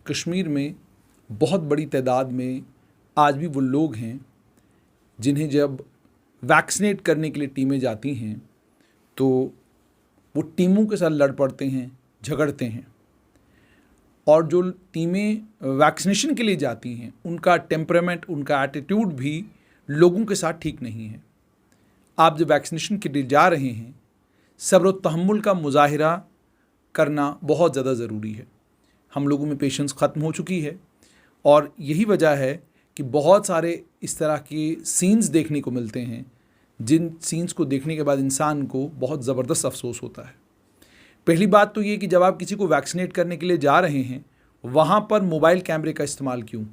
कश्मीर में बहुत बड़ी तादाद में आज भी वो लोग हैं जिन्हें जब वैक्सीनेट करने के लिए टीमें जाती हैं तो वो टीमों के साथ लड़ पड़ते हैं, झगड़ते हैं। और जो टीमें वैक्सीनेशन के लिए जाती हैं उनका टेम्परामेंट, उनका एटीट्यूड भी लोगों के साथ ठीक नहीं है। आप जब वैक्सीनेशन के लिए जा रहे हैं, सब्र और तहम्मुल का मुजाहिरा करना बहुत ज़्यादा ज़रूरी है। हम लोगों में पेशेंस ख़त्म हो चुकी है और यही वजह है कि बहुत सारे इस तरह के सीन्स देखने को मिलते हैं जिन सीन्स को देखने के बाद इंसान को बहुत ज़बरदस्त अफसोस होता है। पहली बात तो ये कि जब आप किसी को वैक्सीनेट करने के लिए जा रहे हैं वहाँ पर मोबाइल कैमरे का इस्तेमाल क्यों,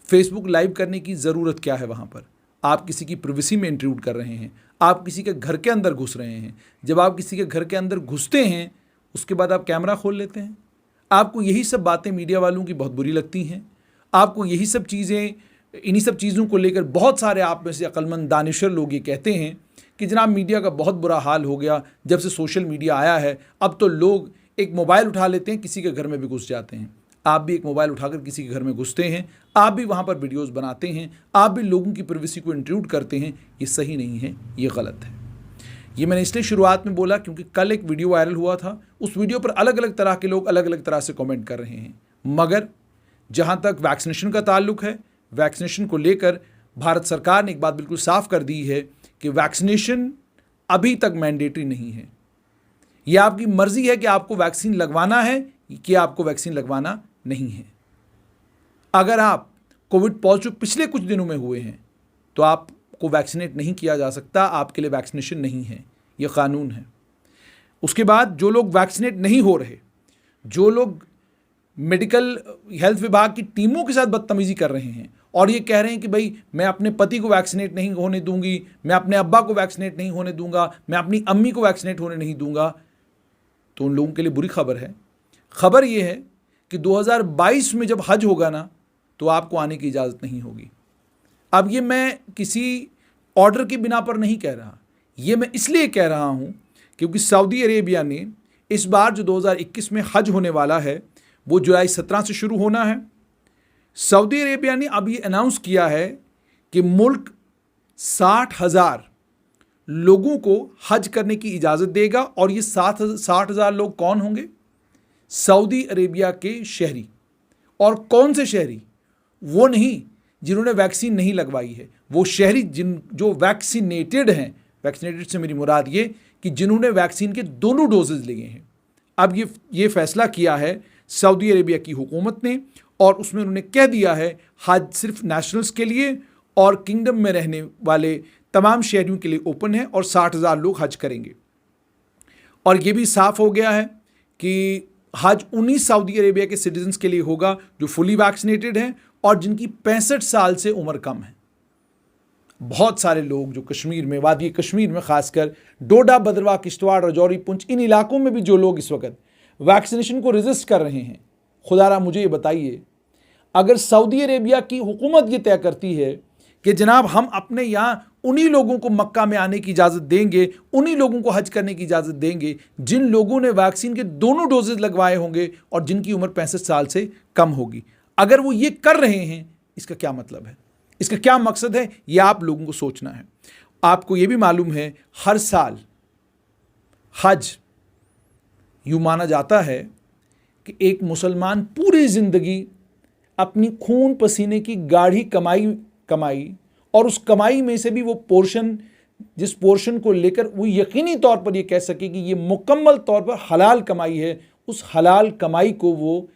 फेसबुक लाइव करने की ज़रूरत क्या है? वहाँ पर आप किसी की प्रिवेसी में इंट्रूड कर रहे हैं, आप किसी के घर के अंदर घुस रहे हैं। जब आप किसी के घर के अंदर घुसते हैं उसके बाद आप कैमरा खोल लेते हैं। आपको यही सब बातें मीडिया वालों की बहुत बुरी लगती हैं। आपको यही सब चीज़ें, इन्हीं सब चीज़ों को लेकर बहुत सारे आप में से अक्लमंद दानिशर लोग ये कहते हैं कि जनाब मीडिया का बहुत बुरा हाल हो गया जब से सोशल मीडिया आया है। अब तो लोग एक मोबाइल उठा लेते हैं, किसी के घर में भी घुस जाते हैं। आप भी एक मोबाइल उठाकर किसी के घर में घुसते हैं, आप भी वहाँ पर वीडियोज़ बनाते हैं, आप भी लोगों की प्राइवेसी को इंट्रूड करते हैं। ये सही नहीं है, ये गलत है। ये मैंने इसलिए शुरुआत में बोला क्योंकि कल एक वीडियो वायरल हुआ था। उस वीडियो पर अलग अलग तरह के लोग अलग अलग तरह से कमेंट कर रहे हैं, मगर जहाँ तक वैक्सीनेशन का ताल्लुक है, वैक्सीनेशन को लेकर भारत सरकार ने एक बात बिल्कुल साफ कर दी है कि वैक्सीनेशन अभी तक मैंडेटरी नहीं है। यह आपकी मर्जी है कि आपको वैक्सीन लगवाना है कि आपको वैक्सीन लगवाना नहीं है। अगर आप कोविड पॉजिटिव पिछले कुछ दिनों में हुए हैं तो आपको वैक्सीनेट नहीं किया जा सकता, आपके लिए वैक्सीनेशन नहीं है, यह कानून है। उसके बाद जो लोग वैक्सीनेट नहीं हो रहे, जो लोग मेडिकल हेल्थ विभाग की टीमों के साथ बदतमीजी कर रहे हैं और ये कह रहे हैं कि भाई मैं अपने पति को वैक्सीनेट नहीं होने दूंगी, मैं अपने अब्बा को वैक्सीनेट नहीं होने दूंगा, मैं अपनी अम्मी को वैक्सीनेट होने नहीं दूंगा, तो उन लोगों के लिए बुरी खबर है। खबर ये है कि 2022 में जब हज होगा ना तो आपको आने की इजाज़त नहीं होगी। अब ये मैं किसी ऑर्डर की बिना पर नहीं कह रहा, ये मैं इसलिए कह रहा हूँ क्योंकि सऊदी अरेबिया ने इस बार जो 2021 में हज होने वाला है वो जुलाई 17 से शुरू होना है। सऊदी अरेबिया ने अब ये अनाउंस किया है कि मुल्क 60,000 लोगों को हज करने की इजाज़त देगा। और ये 60,000 लोग कौन होंगे? सऊदी अरेबिया के शहरी। और कौन से शहरी? वो नहीं जिन्होंने वैक्सीन नहीं लगवाई है, वो शहरी जो वैक्सीनेटेड हैं। वैक्सीनेटेड से मेरी मुराद ये कि जिन्होंने वैक्सीन के दोनों डोजेज लिए हैं। अब ये फैसला किया है सऊदी अरेबिया की हुकूमत ने और उसमें उन्होंने कह दिया है हज सिर्फ नेशनल्स के लिए और किंगडम में रहने वाले तमाम शहरियों के लिए ओपन है और 60,000 लोग हज करेंगे। और ये भी साफ हो गया है कि हज 19 सऊदी अरेबिया के सिटीजन्स के लिए होगा जो फुली वैक्सीनेटेड हैं और जिनकी 65 साल से उम्र कम है। बहुत सारे लोग जो कश्मीर में, वादी कश्मीर में खासकर डोडा, भद्रवाह, किश्तवाड़, राजौरी, पुंछ, इन इलाकों में भी जो लोग इस वक्त वैक्सीनेशन को रेजिस्ट कर रहे हैं, खुदारा मुझे ये बताइए, अगर सऊदी अरेबिया की हुकूमत ये तय करती है कि जनाब हम अपने यहाँ उन्हीं लोगों को मक्का में आने की इजाज़त देंगे, उन्हीं लोगों को हज करने की इजाज़त देंगे जिन लोगों ने वैक्सीन के दोनों डोजेज लगवाए होंगे और जिनकी उम्र 65 साल से कम होगी, अगर वो ये कर रहे हैं, इसका क्या मतलब है, इसका क्या मकसद है, ये आप लोगों को सोचना है। आपको ये भी मालूम है हर साल हज यूँ माना जाता है कि एक मुसलमान पूरी ज़िंदगी अपनी खून पसीने की गाढ़ी कमाई और उस कमाई में से भी वो पोर्शन, जिस पोर्शन को लेकर वो यकीनी तौर पर ये कह सके कि ये मुकम्मल तौर पर हलाल कमाई है, उस हलाल कमाई को वो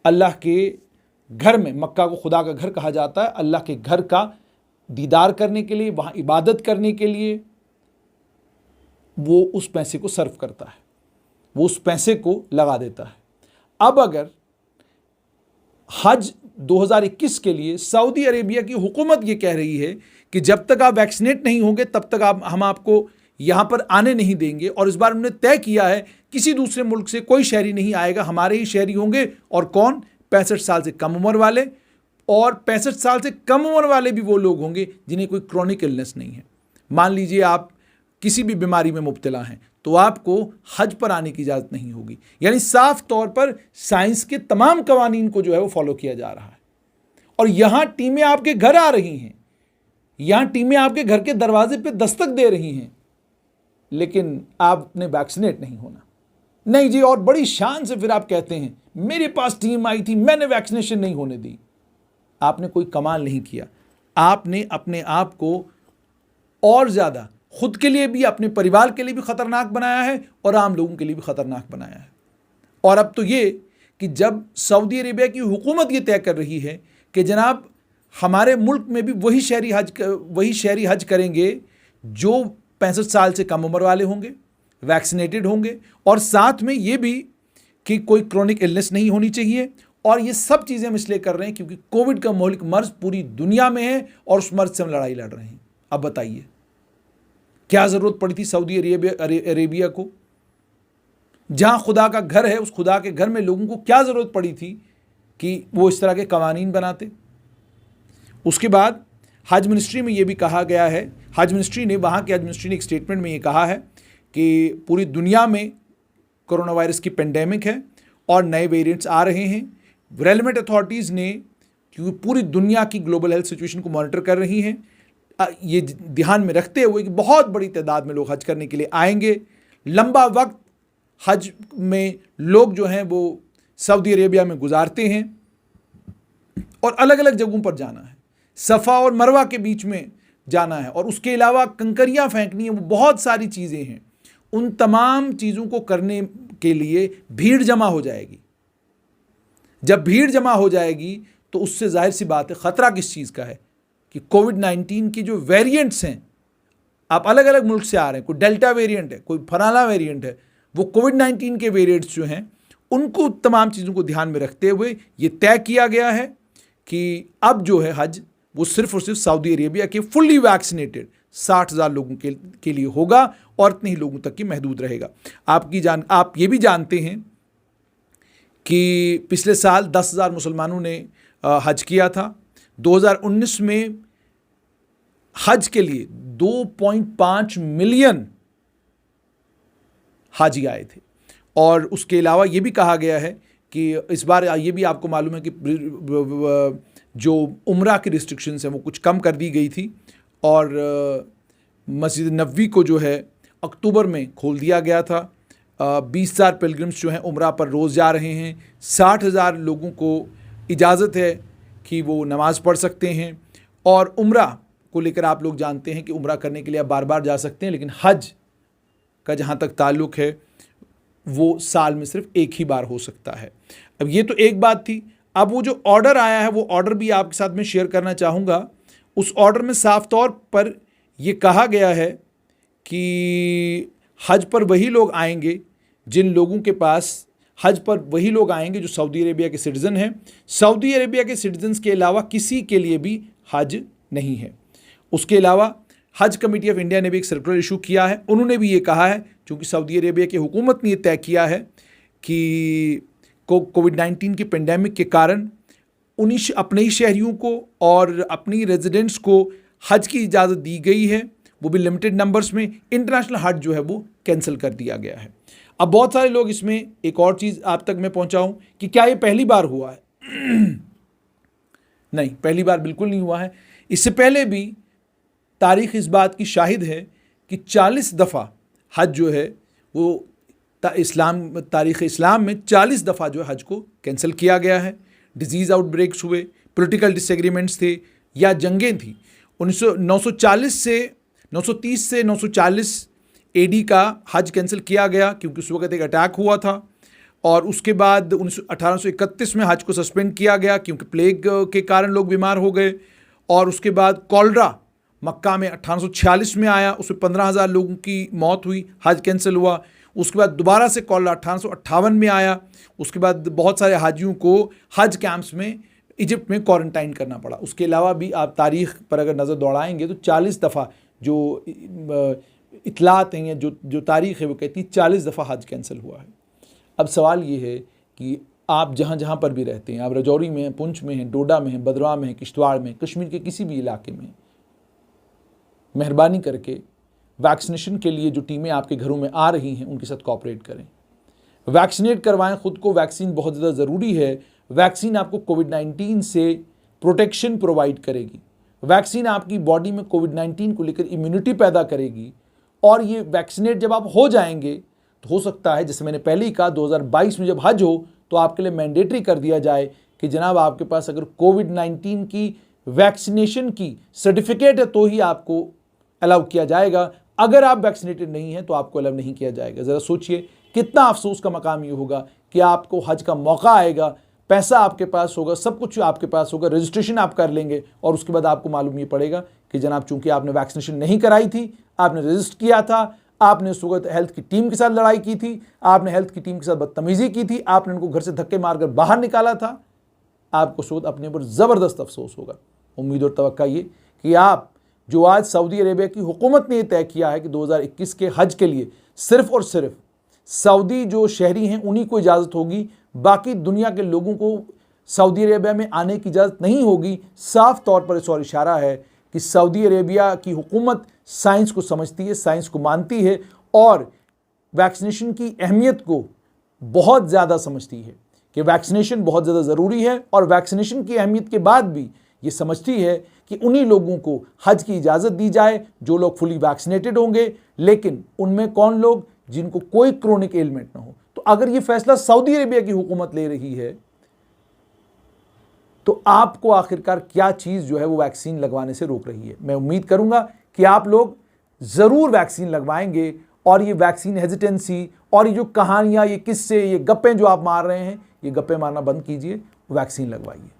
अल्लाह के घर में, मक्का को खुदा का घर कहा जाता है, अल्लाह के घर का दीदार करने के लिए, वहाँ इबादत करने के लिए वो उस पैसे को सर्व करता है, वो उस पैसे को लगा देता है। अब अगर हज 2021 के लिए सऊदी अरेबिया की हुकूमत ये कह रही है कि जब तक आप वैक्सीनेट नहीं होंगे तब तक हम आपको यहाँ पर आने नहीं देंगे, और इस बार उन्होंने तय किया है किसी दूसरे मुल्क से कोई शहरी नहीं आएगा, हमारे ही शहरी होंगे। और कौन? 65 साल से कम उम्र वाले, और 65 साल से कम उम्र वाले भी वो लोग होंगे जिन्हें कोई क्रॉनिक इलनेस नहीं है। मान लीजिए आप किसी भी बीमारी में मुब्तला हैं तो आपको हज पर आने की इजाज़त नहीं होगी। यानी साफ तौर पर साइंस के तमाम कवानीन को जो है वो फॉलो किया जा रहा है। और यहाँ टीमें आपके घर आ रही हैं, यहाँ टीमें आपके घर के दरवाजे पे दस्तक दे रही हैं, लेकिन आपने वैक्सीनेट नहीं होना। नहीं जी, और बड़ी शान से फिर आप कहते हैं मेरे पास टीम आई थी, मैंने वैक्सीनेशन नहीं होने दी। आपने कोई कमाल नहीं किया। आपने अपने आप को और ज़्यादा खुद के लिए भी, अपने परिवार के लिए भी ख़तरनाक बनाया है और आम लोगों के लिए भी ख़तरनाक बनाया है। और अब तो ये कि जब सऊदी अरेबिया की हुकूमत ये तय कर रही है कि जनाब हमारे मुल्क में भी वही शहरी हज करेंगे जो 65 साल से कम उम्र वाले होंगे, वैक्सीनेटेड होंगे, और साथ में ये भी कि कोई क्रोनिक इलनेस नहीं होनी चाहिए। और ये सब चीज़ें हम इसलिए कर रहे हैं क्योंकि कोविड का मौलिक मर्ज पूरी दुनिया में है और उस मर्ज से हम लड़ाई लड़ रहे हैं। अब बताइए क्या ज़रूरत पड़ी थी सऊदी अरेबिया को, जहाँ खुदा का घर है, उस खुदा के घर में लोगों को क्या ज़रूरत पड़ी थी कि वो इस तरह के कवानीन बनाते। उसके बाद हज मिनिस्ट्री में ये भी कहा गया है, हज मिनिस्ट्री ने, वहाँ के हज मिनिस्ट्री ने एक स्टेटमेंट में ये कहा है कि पूरी दुनिया में कोरोना वायरस की पेंडेमिक है और नए वेरिएंट्स आ रहे हैं। रेलेवेंट अथॉरिटीज़ ने, क्योंकि पूरी दुनिया की ग्लोबल हेल्थ सिचुएशन को मॉनिटर कर रही हैं, ये ध्यान में रखते हुए कि बहुत बड़ी तादाद में लोग हज करने के लिए आएंगे, लंबा वक्त हज में लोग जो हैं वो सऊदी अरेबिया में गुजारते हैं और अलग अलग जगहों पर जाना है, सफ़ा और मरवा के बीच में जाना है, और उसके अलावा कंकरियाँ फेंकनी है, वो बहुत सारी चीज़ें हैं। उन तमाम चीज़ों को करने के लिए भीड़ जमा हो जाएगी। जब भीड़ जमा हो जाएगी तो उससे जाहिर सी बात है ख़तरा किस चीज़ का है कि कोविड-19 की जो वेरिएंट्स हैं, आप अलग अलग मुल्क से आ रहे हैं, कोई डेल्टा वेरिएंट है, कोई फलाना वेरिएंट है, वो कोविड-19 के वेरिएंट्स जो हैं उनको, तमाम चीज़ों को ध्यान में रखते हुए ये तय किया गया है कि अब जो है हज वो सिर्फ और सिर्फ सऊदी अरेबिया के फुल्ली वैक्सीनेटेड 60,000 लोगों के लिए होगा और इतने ही लोगों तक की महदूद रहेगा। आप ये भी जानते हैं कि पिछले साल 10,000 मुसलमानों ने हज किया था। 2019 में हज के लिए 2.5 मिलियन हाजी आए थे। और उसके अलावा ये भी कहा गया है कि इस बार ये भी आपको मालूम है कि जो उम्रा की रिस्ट्रिक्शंस हैं वो कुछ कम कर दी गई थी और मस्जिद नबवी को जो है अक्टूबर में खोल दिया गया था। 20,000 पिलग्रिम्स जो हैं उम्रा पर रोज़ जा रहे हैं। 60,000 लोगों को इजाज़त है कि वो नमाज़ पढ़ सकते हैं। और उम्रा को लेकर आप लोग जानते हैं कि उम्रा करने के लिए आप बार बार जा सकते हैं, लेकिन हज का जहाँ तक ताल्लुक़ है वो साल में सिर्फ एक ही बार हो सकता है। अब ये तो एक बात थी। अब वो जो ऑर्डर आया है वो ऑर्डर भी आपके साथ में शेयर करना चाहूँगा। उस ऑर्डर में साफ तौर पर ये कहा गया है कि हज पर वही लोग आएंगे जिन लोगों के पास, हज पर वही लोग आएंगे जो सऊदी अरेबिया के सिटीज़न हैं। सऊदी अरेबिया के सिटीजन्स के अलावा किसी के लिए भी हज नहीं है। उसके अलावा हज कमेटी ऑफ इंडिया ने भी एक सर्कुलर इशू किया है। उन्होंने भी ये कहा है, चूँकि सऊदी अरेबिया की हुकूमत ने ये तय किया है कि कोविड-19 की पेंडेमिक के कारण उन्हीं अपने ही शहरियों को और अपनी रेजिडेंट्स को हज की इजाज़त दी गई है, वो भी लिमिटेड नंबर्स में। इंटरनेशनल हज जो है वो कैंसिल कर दिया गया है। अब बहुत सारे लोग, इसमें एक और चीज़ आप तक मैं पहुंचाऊं कि क्या ये पहली बार हुआ है? नहीं, पहली बार बिल्कुल नहीं हुआ है। इससे पहले भी तारीख़ इस बात की शाहिद है कि 40 दफ़ा हज जो है वो तारीख़ इस्लाम में 40 दफ़ा जो है हज को कैंसिल किया गया है। डिजीज़ आउटब्रेक्स हुए, पॉलिटिकल डिसएग्रीमेंट्स थे या जंगें थी। 930 से 940 AD का हज कैंसिल किया गया क्योंकि उस वक्त एक अटैक हुआ था। और उसके बाद 1831 में हज को सस्पेंड किया गया क्योंकि प्लेग के कारण लोग बीमार हो गए। और उसके बाद कॉलरा मक्का में 1846 में आया, उसमें 15,000 लोगों की मौत हुई, हज कैंसिल हुआ। उसके बाद दोबारा से कॉलरा 1858 में आया। उसके बाद बहुत सारे हाजियों को हज कैंप्स में इजिप्ट में क्वारंटाइन करना पड़ा। उसके अलावा भी आप तारीख़ पर अगर नज़र दौड़ाएंगे तो 40 दफ़ा जो इतलात हैं या जो तारीख़ है वो कहती है 40 दफ़ा हज कैंसिल हुआ है। अब सवाल ये है कि आप जहाँ जहाँ पर भी रहते हैं, आप राजौरी में हैं, पुंछ में हैं, डोडा में हैं, भद्रवाह में हैं, किश्तवाड़ में, कश्मीर के किसी भी इलाके में, मेहरबानी करके वैक्सीनेशन के लिए जो टीमें आपके घरों में आ रही हैं उनके साथ कोऑपरेट करें, वैक्सीनेट करवाएं खुद को। वैक्सीन बहुत ज़्यादा ज़रूरी है। वैक्सीन आपको कोविड-19 से प्रोटेक्शन प्रोवाइड करेगी। वैक्सीन आपकी बॉडी में कोविड-19 को लेकर इम्यूनिटी पैदा करेगी, और ये वैक्सीनेट जब आप हो जाएंगे तो हो सकता है, जैसे मैंने पहले ही कहा, 2022 में जब हज हो तो आपके लिए मैंडेटरी कर दिया जाए कि जनाब आपके पास अगर कोविड-19 की वैक्सीनेशन की सर्टिफिकेट है तो ही आपको अलाउ किया जाएगा। अगर आप वैक्सीनेटेड नहीं हैं तो आपको अलाउ नहीं किया जाएगा। ज़रा सोचिए कितना अफसोस का मकाम ये होगा कि आपको हज का मौका आएगा, पैसा आपके पास होगा, सब कुछ आपके पास होगा, रजिस्ट्रेशन आप कर लेंगे, और उसके बाद आपको मालूम ये पड़ेगा कि जनाब चूंकि आपने वैक्सीनेशन नहीं कराई थी, आपने रजिस्टर किया था, आपने उस वक्त हेल्थ की टीम के साथ लड़ाई की थी, आपने हेल्थ की टीम के साथ बदतमीजी की थी, आपने उनको घर से धक्के मारकर बाहर निकाला था, आपको उस वक्त अपने ऊपर ज़बरदस्त अफसोस होगा। उम्मीद और तवक्का ये कि आप जो आज सऊदी अरेबिया की हुकूमत ने तय किया है कि 2021 के हज के लिए सिर्फ और सिर्फ सऊदी जो शहरी हैं उन्हीं को इजाज़त होगी, बाकी दुनिया के लोगों को सऊदी अरेबिया में आने की इजाज़त नहीं होगी। साफ तौर पर इस और इशारा है कि सऊदी अरेबिया की हुकूमत साइंस को समझती है, साइंस को मानती है, और वैक्सीनेशन की अहमियत को बहुत ज़्यादा समझती है कि वैक्सीनेशन बहुत ज़्यादा ज़रूरी है, और वैक्सीनेशन की अहमियत के बाद भी ये समझती है कि उन्हीं लोगों को हज की इजाज़त दी जाए जो लोग फुली वैक्सीनेटेड होंगे, लेकिन उनमें कौन लोग जिनको कोई क्रोनिक एलिमेंट ना हो। तो अगर ये फैसला सऊदी अरेबिया की हुकूमत ले रही है तो आपको आखिरकार क्या चीज़ जो है वो वैक्सीन लगवाने से रोक रही है। मैं उम्मीद करूंगा कि आप लोग ज़रूर वैक्सीन लगवाएंगे, और ये वैक्सीन हेजिटेंसी और ये जो कहानियाँ, ये किस्से, ये गप्पे जो आप मार रहे हैं, ये गप्पे मारना बंद कीजिए, वैक्सीन लगवाइए।